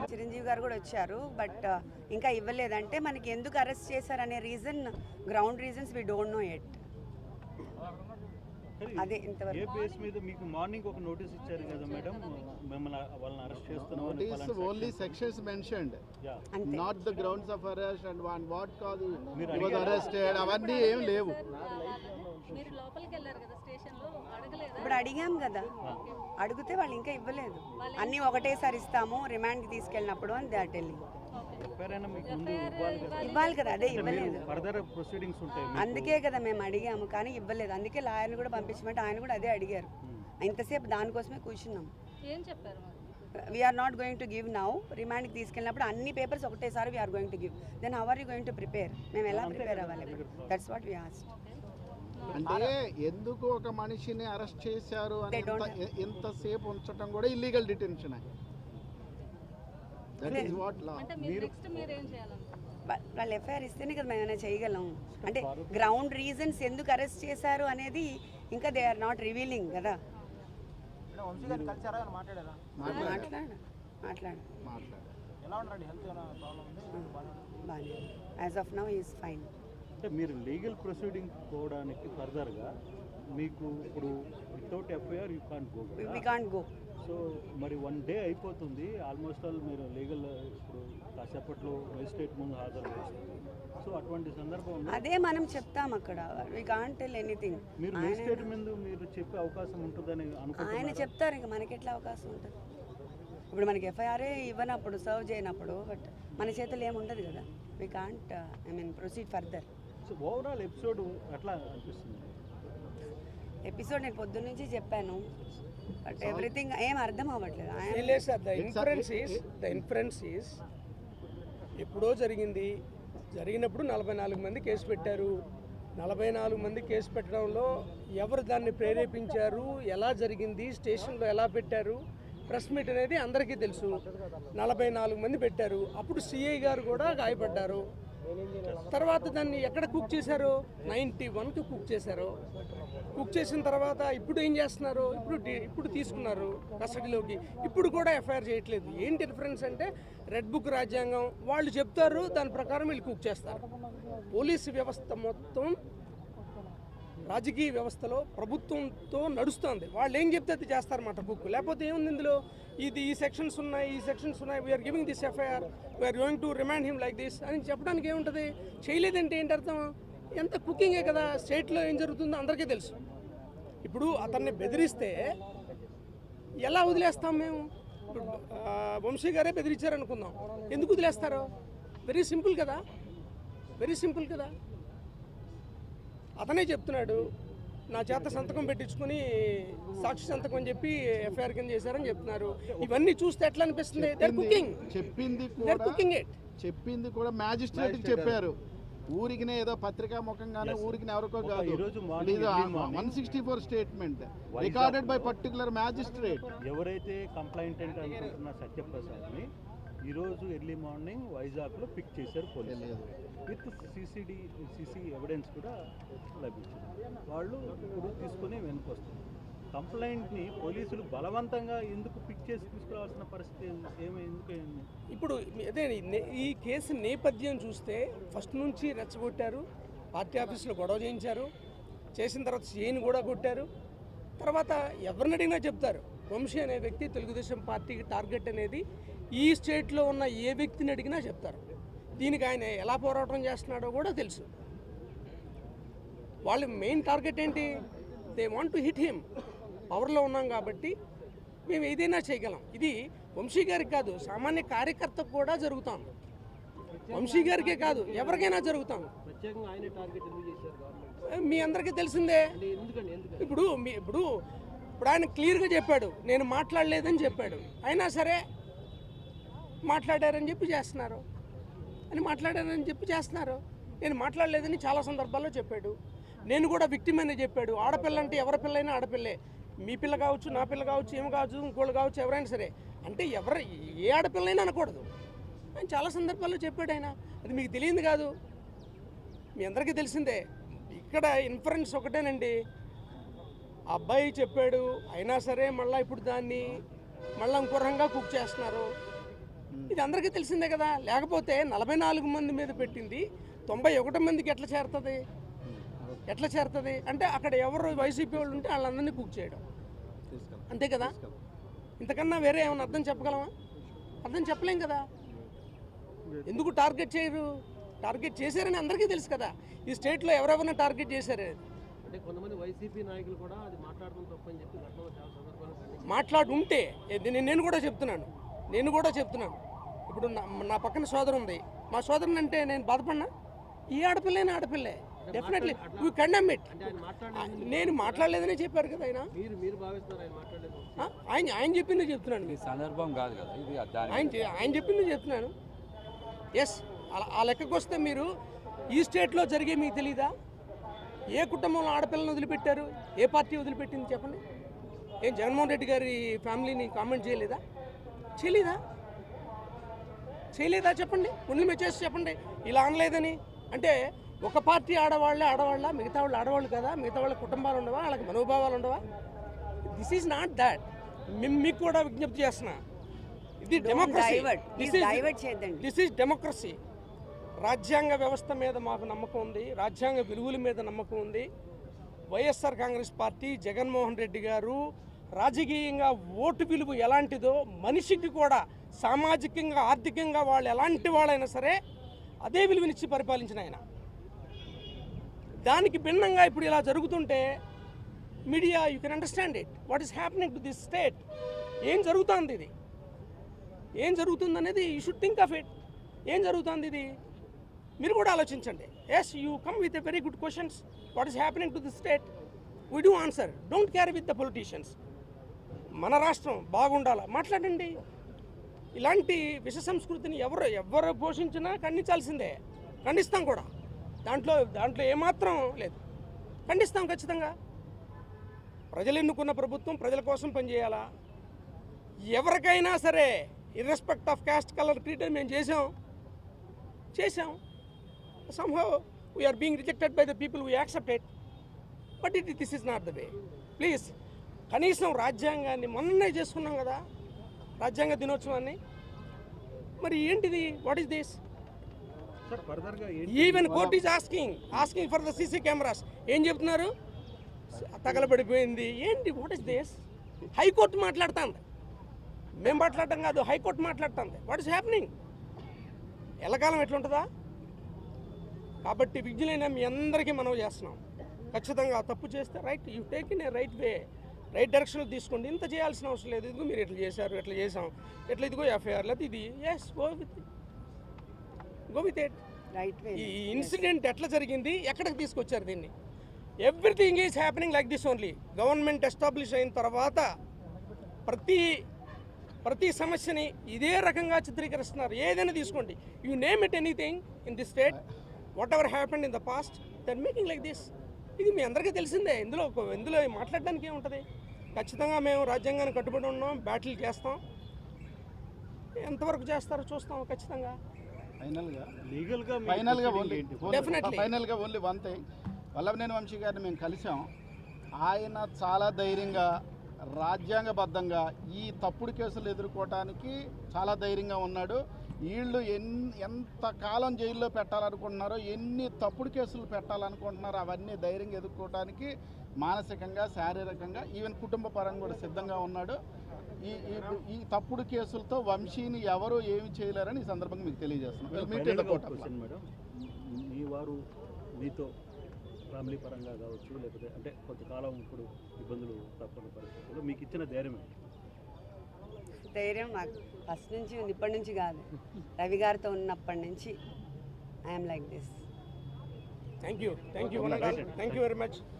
చిరంజీవి గారు కూడా వచ్చారు, బట్ ఇంకా ఇవ్వలేదంటే మనకి ఎందుకు అరెస్ట్ చేశారనే reason, ground reasons we don't know it. అదే ఇంతవరకు ఏ బేస్ మీద మీకు మార్నింగ్ ఒక నోటీస్ ఇచ్చారు కదా మేడం, మిమ్మల్ని వాళ్ళని అరెస్ట్ చేస్తున్నాం అని. Notice only sections mentioned, not the grounds of arrest and what cause he was arrested, అవన్నీ ఏం లేవు. మీరు లోపలికి వెళ్ళారు కదా స్టేషన్ లో, అడగలేదా? ఇప్పుడు అడిగాం కదా, అడిగితే వాళ్ళు ఇంకా ఇవ్వలేదు. అన్నీ ఒకటేసారి ఇస్తాము రిమాండ్కి తీసుకెళ్ళినప్పుడు అని దే ఆర్ టెల్లింగ్. ఇవ్వాలి కదా, అదే ఇవ్వలేదు. అందుకే కదా మేము అడిగాము, కానీ ఇవ్వలేదు. అందుకే లాయర్ని కూడా పంపించమంటే ఆయన కూడా అదే అడిగారు. ఇంతసేపు దానికోసమే కూర్చున్నాం. ఏం చెప్పారు? We are not going to give now. రిమాండ్కి తీసుకెళ్ళినప్పుడు అన్ని పేపర్స్ ఒకటేసారి we are going to give. Then how are you going to prepare? మేము ఎలా ప్రిపేర్ అవ్వాలి? That's what we asked. అంటే ఎందుకు ఒక మనిషిని అరెస్ట్ చేశారు అని ఎంతసేపు ఉంచడం కూడా illegal detention. That is what law. అంటే మీరు నెక్స్ట్ మీరు ఏం చేయాలనుకుంటున్నారు? వాళ్ళు ఎఫ్ఐఆర్ ఇస్తేనే కదా మేము ఏమైనా చేయగలం. అంటే గ్రౌండ్ రీజన్స్ ఎందుకు అరెస్ట్ చేశారు అనేది ఇంకా దే ఆర్ నాట్ రివీలింగ్ కదా. బాగానే, as of now is fine. అంటే మీరు లీగల్ ప్రొసీడింగ్ పోవడానికి ఫర్దర్గా మీకు ఇప్పుడు without FIR you can't go. We can't go. So మరి 1 డే అయిపోతుంది ఆల్మోస్ట్ ఆల్. మీరు లీగల్ ఇప్పుడు కాసేపట్లో మెజిస్ట్రేట్ ముందు హాజరు చేస్తారు. సో అటువంటి సందర్భం అదే మనం చెప్తాం అక్కడ. We can't tell anything. మీరు మెజిస్ట్రేట్ ముందు మీరు చెప్పే అవకాశం ఉంటుందని అనుకుంటున్నారు. ఆయన చెప్తారు, ఇంకా మనకి ఎట్లా అవకాశం ఉంటుంది? ఇప్పుడు మనకి ఎఫ్ఐఆర్ ఇవ్వనప్పుడు, సర్వ్ చేయనప్పుడు, బట్ మన చేతులు ఏముండదు కదా. We can't proceed further. So overall episode అట్లా అనిపిస్తుంది. ఎపిసోడ్ నేను పొద్దున్న నుంచి చెప్పాను, బట్ ఎవ్రీథింగ్ ఏం అర్థం అవ్వట్లేదు. ద ఇన్ఫరెన్స్ ఈస్ ఎప్పుడో జరిగినప్పుడు 44 మంది కేసు పెట్టారు. 44 మంది కేసు పెట్టడంలో ఎవరు దాన్ని ప్రేరేపించారు, ఎలా జరిగింది, స్టేషన్లో ఎలా పెట్టారు, ప్రెస్ మీట్ అనేది అందరికీ తెలుసు. 44 మంది పెట్టారు. అప్పుడు సిఐ గారు కూడా గాయపడ్డారు. తర్వాత దాన్ని ఎక్కడ కుక్ చేశారు? 91కి కుక్ చేశారు. కుక్ చేసిన తర్వాత ఇప్పుడు ఏం చేస్తున్నారు? ఇప్పుడు తీసుకున్నారు కస్టడీలోకి. ఇప్పుడు కూడా ఎఫ్ఐఆర్ చేయట్లేదు. ఏంటి డిఫరెన్స్ అంటే, రెడ్ బుక్ రాజ్యాంగం వాళ్ళు చెప్తారు, దాని ప్రకారం వీళ్ళు కుక్ చేస్తారు. పోలీసు వ్యవస్థ మొత్తం రాజకీయ వ్యవస్థలో ప్రభుత్వంతో నడుస్తుంది. వాళ్ళు ఏం చెప్తే అది చేస్తారన్నమాట కుక్. లేకపోతే ఏముంది ఇందులో? ఈ సెక్షన్స్ ఉన్నాయి, we're giving this FIR, we're going to remand him like this అని చెప్పడానికి ఏముంటుంది? చేయలేదంటే ఏంటి అర్థం? ఎంత కుకింగే కదా. స్టేట్లో ఏం జరుగుతుందో అందరికీ తెలుసు. ఇప్పుడు అతన్ని బెదిరిస్తే ఎలా వదిలేస్తాం మేము? ఇప్పుడు వంశీ గారే బెదిరించారనుకుందాం, ఎందుకు వదిలేస్తారు? వెరీ సింపుల్ కదా. అతనే చెప్తున్నాడు, నా చేత సంతకం పెట్టించుకుని సాక్షి సంతకం అని చెప్పి ఎఫ్ఐఆర్ కింద చేశారని చెప్తున్నారు. ఇవన్నీ చూస్తే ఎట్లా అనిపిస్తుంది? చెప్పింది కూడా మ్యాజిస్ట్రేట్ చెప్పారు. ఊరికినే ఏదో పత్రికా ముఖంగానే ఊరికి ఎవరికో కాదు. 164 statement recorded by particular magistrate. ఎవరైతే కంప్లైంటెంట్ అనుకుంటున్న సత్యప్రసాద్ని ఈరోజు ఎర్లీ మార్నింగ్ వైజాగ్లో పిక్ చేశారు పోలీసులు. విత్ సీసీ ఎవిడెన్స్ కూడా లభించింది. వాళ్ళు ఇప్పుడు తీసుకుని వెనుకొస్తారు. కంప్లైంట్ని పోలీసులు బలవంతంగా ఎందుకు పిక్ చేసి తీసుకురావాల్సిన పరిస్థితి ఎందుకు? ఇప్పుడు అదే ఈ కేసు నేపథ్యం చూస్తే ఫస్ట్ నుంచి రెచ్చగొట్టారు. పార్టీ ఆఫీసులో గొడవ చేసిన తర్వాత సీఎని కూడా కొట్టారు. తర్వాత ఎవరిని అడిగినా చెప్తారు, వంశీ అనే వ్యక్తి తెలుగుదేశం పార్టీకి టార్గెట్ అనేది ఈ స్టేట్లో ఉన్న ఏ వ్యక్తిని అడిగినా చెప్తారు. దీనికి ఆయన ఎలా పోరాటం చేస్తున్నాడో కూడా తెలుసు. వాళ్ళ మెయిన్ టార్గెట్ ఏంటి? They want to hit him. పవర్లో ఉన్నాం కాబట్టి మేము ఏదైనా చేయగలం. ఇది వంశీ గారికి కాదు, సామాన్య కార్యకర్తకు కూడా జరుగుతాం. వంశీ గారికే కాదు, ఎవరికైనా జరుగుతాం. మీ అందరికీ తెలిసిందే. ఇప్పుడు ఆయన క్లియర్గా చెప్పాడు, నేను మాట్లాడలేదని చెప్పాడు. అయినా సరే మాట్లాడారని చెప్పి చేస్తున్నారు. నేను మాట్లాడలేదని చాలా సందర్భాల్లో చెప్పాడు. నేను కూడా విక్టిమ్ అని చెప్పాడు. ఆడపిల్ల అంటే ఎవరి పిల్లైనా ఆడపిల్లే. మీ పిల్ల కావచ్చు, నా పిల్ల కావచ్చు, ఏమి కావచ్చు, ఇంకోళ్ళు కావచ్చు, ఎవరైనా సరే. అంటే ఏ ఆడపిల్లైనా అనకూడదు అని చాలా సందర్భాల్లో చెప్పాడు ఆయన. అది మీకు తెలియదు కాదు, మీ అందరికీ తెలిసిందే. ఇక్కడ ఇన్ఫరెన్స్ ఒకటేనండి, అబ్బాయి చెప్పాడు. అయినా సరే మళ్ళీ ఇప్పుడు దాన్ని మళ్ళీ ఇంకో రకంగా కుక్ చేస్తున్నారు. ఇది అందరికీ తెలిసిందే కదా. లేకపోతే 44 మంది మీద పెట్టింది 91 మందికి ఎట్లా చేరుతుంది అంటే అక్కడ ఎవరు వైసీపీ వాళ్ళు ఉంటే వాళ్ళందరినీ కుక్ చేయడం, అంతే కదా. ఇంతకన్నా వేరే ఏమైనా అర్థం చెప్పగలమా? అర్థం చెప్పలేం కదా. ఎందుకు టార్గెట్ చేయరు? టార్గెట్ చేశారని అందరికీ తెలుసు కదా. ఈ స్టేట్లో ఎవరెవరిని టార్గెట్ చేశారు అంటే కొంతమంది వైసీపీ నాయకులు కూడా అది మాట్లాడడం తప్పని చెప్పి గతంలో చాలా సందర్భాలు మాట్లాడుంటే నేను కూడా చెప్తున్నాను. ఇప్పుడు నా పక్కన సోదరు ఉంది. మా సోదరుని అంటే నేను బాధపడినా? ఈ ఆడపిల్లే డెఫినెట్లీ వీ కండెమ్ ఇట్. నేను మాట్లాడలేదని చెప్పారు కదా ఆయన. మీరు భావిస్తున్నారు ఆయన మాట్లాడలేదు? ఆయన చెప్పింది చెప్తున్నాను. సందర్భం కాదు కదా ఇది. ఆయన చెప్పింది చెప్తున్నాను. ఎస్, ఆ లెక్కకు వస్తే మీరు ఈ స్టేట్లో జరిగే మీకు తెలీదా? ఏ కుటుంబంలో ఆడపిల్లని వదిలిపెట్టారు? ఏ పార్టీ వదిలిపెట్టింది చెప్పండి. ఏం జగన్మోహన్ రెడ్డి గారి ఫ్యామిలీని కామెంట్ చేయలేదా చెప్పండి. ముందు మీరు చేసి చెప్పండి ఇలా అనలేదని. అంటే ఒక పార్టీ ఆడవాళ్ళ మిగతా వాళ్ళు ఆడవాళ్ళు కదా, మిగతా వాళ్ళ కుటుంబాలు ఉండవా, వాళ్ళకి మనోభావాలు ఉండవా? This is not that. మీకు కూడా విజ్ఞప్తి చేస్తున్నా, ఇది డెమోక్రసీ. This is democracy. రాజ్యాంగ వ్యవస్థ మీద మాకు నమ్మకం ఉంది, రాజ్యాంగ విలువల మీద నమ్మకం ఉంది. వైఎస్ఆర్ కాంగ్రెస్ పార్టీ, జగన్మోహన్ రెడ్డి గారు రాజకీయంగా ఓటు విలువ ఎలాంటిదో మనిషికి కూడా సామాజికంగా ఆర్థికంగా వాళ్ళు ఎలాంటి వాళ్ళైనా సరే అదే విలువనిచ్చి పరిపాలించిన ఆయన. దానికి భిన్నంగా ఇప్పుడు ఇలా జరుగుతుంటే media you can understand it. What is happening to this state? ఏం జరుగుతుంది? ఇది ఏం జరుగుతుంది అనేది you should think of it. ఏం జరుగుతుంది ఇది మీరు కూడా ఆలోచించండి. Yes, you come with a very good questions. What is happening to this state? We do answer. Don't carry with the politicians. మన రాష్ట్రం బాగుండాలా మాట్లాడండి. ఇలాంటి విష సంస్కృతిని ఎవరు పోషించినా ఖండించాల్సిందే. ఖండిస్తాం కూడా. దాంట్లో ఏమాత్రం లేదు. ఖండిస్తాం ఖచ్చితంగా. ప్రజలు ఎన్నుకున్న ప్రభుత్వం ప్రజల కోసం పనిచేయాలా? ఎవరికైనా సరే ఇర్రెస్పెక్ట్ ఆఫ్ కాస్ట్, కలర్, క్రీడ్ మేము చేసాం. somehow we are being rejected by the people we accept it, but this is not the way. Please, కనీసం రాజ్యాంగాన్ని మొన్నే చేసుకున్నాం కదా, రాజ్యాంగ దినోత్సవాన్ని. మరి ఏంటిది? What is this? Even court is asking for the CC cameras. ఏం చెప్తున్నారు? తగలబడిపోయింది ఏంటి? What is this? హైకోర్టు మాట్లాడుతుంది, మేము మాట్లాడటం కాదు, హైకోర్టు మాట్లాడుతుంది. What is happening? ఎల్లకాలం ఎట్లుంటుందా? కాబట్టి విజ్ఞులైన మీ అందరికీ మనం చేస్తున్నాం. ఖచ్చితంగా తప్పు చేస్తే right, you take in a right way, right డైరెక్షన్లో తీసుకోండి. ఇంత చేయాల్సిన అవసరం లేదు. ఇదిగో మీరు ఎట్లా చేశారు, ఎట్లా చేసాం, ఎట్లా ఇదిగో ఎఫ్ఐఆర్ లేదు ఇది. Yes, go with it. ఈ ఇన్సిడెంట్ ఎట్లా జరిగింది, ఎక్కడికి తీసుకొచ్చారు దీన్ని? Everything is happening like this only. Government establish అయిన తర్వాత ప్రతి సమస్యని ఇదే రకంగా చిత్రీకరిస్తున్నారు. ఏదైనా తీసుకోండి, you name it anything in this state, whatever happened in the past, that making like this. ఇది మీ అందరికీ తెలిసిందే. ఇందులో మాట్లాడడానికి ఏముంటుంది? ఖచ్చితంగా మేము రాజ్యాంగాన్ని కట్టుబడి ఉన్నాం, బ్యాటిల్ చేస్తాం. ఎంతవరకు చేస్తారో చూస్తాం. ఖచ్చితంగా ఫైనల్గా only one thing, Vallabhaneni Vamsi గారిని మేము కలిసాం. ఆయన చాలా ధైర్యంగా, రాజ్యాంగబద్ధంగా ఈ తప్పుడు కేసులు ఎదుర్కోవటానికి చాలా ధైర్యంగా ఉన్నాడు. వీళ్ళు ఎంత కాలం జైల్లో పెట్టాలనుకుంటున్నారో, ఎన్ని తప్పుడు కేసులు పెట్టాలనుకుంటున్నారో అవన్నీ ధైర్యంగా ఎదుర్కోవటానికి మానసికంగా, శారీరకంగా, ఈవెన్ కుటుంబ పరంగా కూడా సిద్ధంగా ఉన్నాడు. ఈ తప్పుడు కేసులతో వంశీని ఎవరు ఏమి చేయలేరని ఈ సందర్భంగా మీకు తెలియజేస్తున్నాం. మేడం, మీ వారు మీతో ఫ్యామిలీ పరంగా కావచ్చు, లేకపోతే అంటే కొంతకాలం ఇప్పుడు ఇబ్బందులు తప్పని పరిస్థితుల్లో మీకు ఇచ్చిన ధైర్యం ఏంటి? ధైర్యం మాకు ఫస్ట్ నుంచి ఉంది, ఇప్పటి నుంచి కాదు. రవి గారితో ఉన్నప్పటి నుంచి I'm like this. Thank you very much.